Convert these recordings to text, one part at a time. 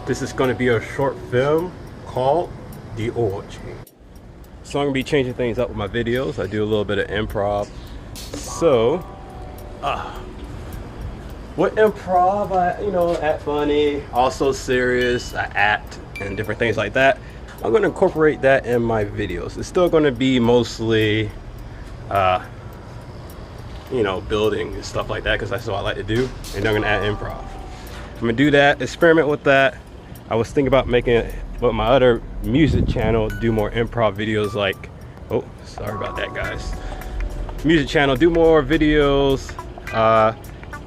This is going to be a short film called The Oil Change. So I'm going to be changing things up with my videos. I do a little bit of improv. So, with improv, I act funny, also serious, I act and different things like that. I'm going to incorporate that in my videos. It's still going to be mostly, building and stuff like that, because that's what I like to do. And I'm going to add improv. I'm going to do that, experiment with that. I was thinking about making it with my other music channel, do more improv videos like, oh, sorry about that, guys. Music channel, do more videos,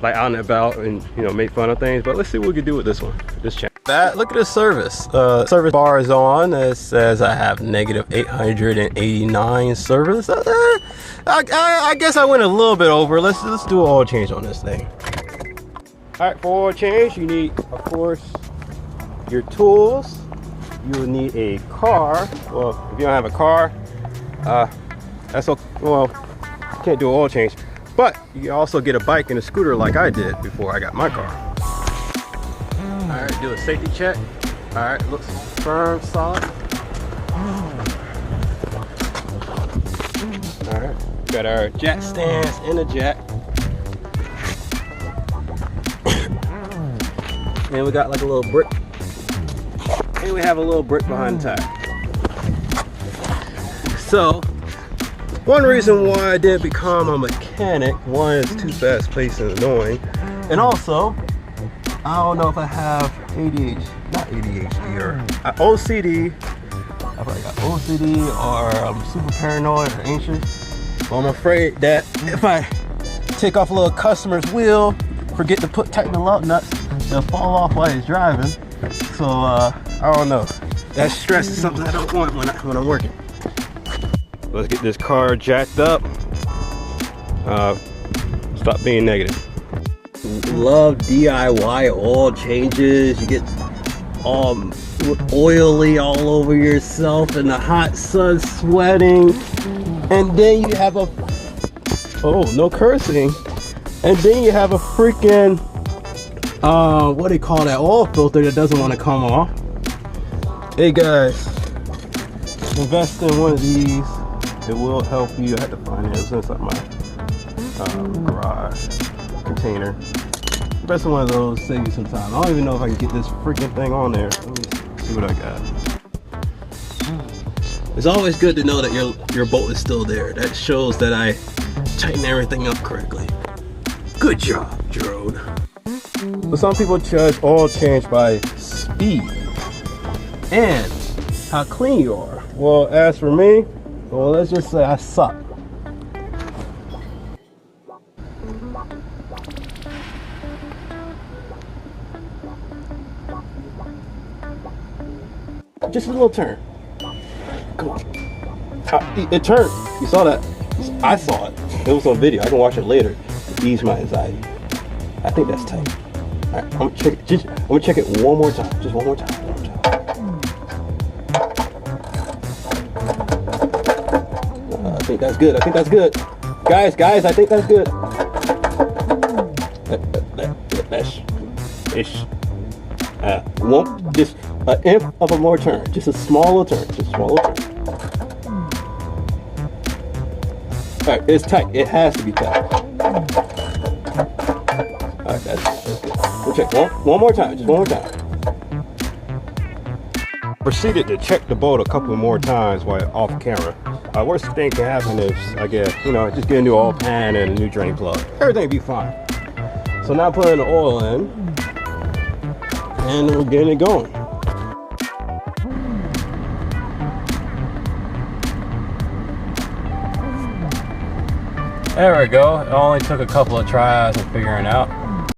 like out and about, and make fun of things. But let's see what we can do with this one, this channel. Look at the service. Service bar is on. It says I have negative 889 service. I guess I went a little bit over. Let's do an oil change on this thing. All right, for oil change, you need, of course, your tools. You will need a car. Well, if you don't have a car, that's okay. Well, you can't do an oil change. But you can also get a bike and a scooter like I did before I got my car. All right, do a safety check. All right, looks firm, solid. All right, got our jack stands in the jack. And we got like a little brick. And we have a little brick behind the tire. So, one reason why I didn't become a mechanic, one, is too fast paced and annoying. And also, I don't know if I have not ADHD or OCD. I probably got OCD, or I'm super paranoid or anxious. But I'm afraid that if I take off a little customer's wheel, forget to tighten the lug nuts, they'll fall off while he's driving. So I don't know. That stress is something I don't want when I'm working. Let's get this car jacked up. Stop being negative. Love DIY oil changes. You get all oily all over yourself in the hot sun, sweating, and then you have no cursing, and then you have a freaking what do you call that, oil filter that doesn't want to come off. Hey guys, invest in one of these. It will help you. I had to find it. It was inside my garage container. Invest in one of those, save you some time. I don't even know if I can get this freaking thing on there. Let me see what I got. It's always good to know that your bolt is still there. That shows that I tightened everything up correctly. Good job, Jerome. But some people judge oil change by speed and how clean you are. Well, as for me, well, let's just say I suck. Just a little turn. Come on. It turned. You saw that? I saw it. It was on video. I can watch it later to ease my anxiety. I think that's tight. All right, I'm gonna check it one more time. Just one more time. I think that's good. I think that's good. Guys, I think that's good. Just an inch of a more turn. Just a smaller turn. Just a smaller turn. All right, it's tight. It has to be tight. All right, that's good. We'll check one more time. Just one more time. Proceeded to check the bolt a couple more times while off camera. Worst thing can happen is I get, just get a new oil pan and a new drain plug. Everything will be fine. So now putting the oil in, and we're getting it going. There we go. It only took a couple of tries of figuring out.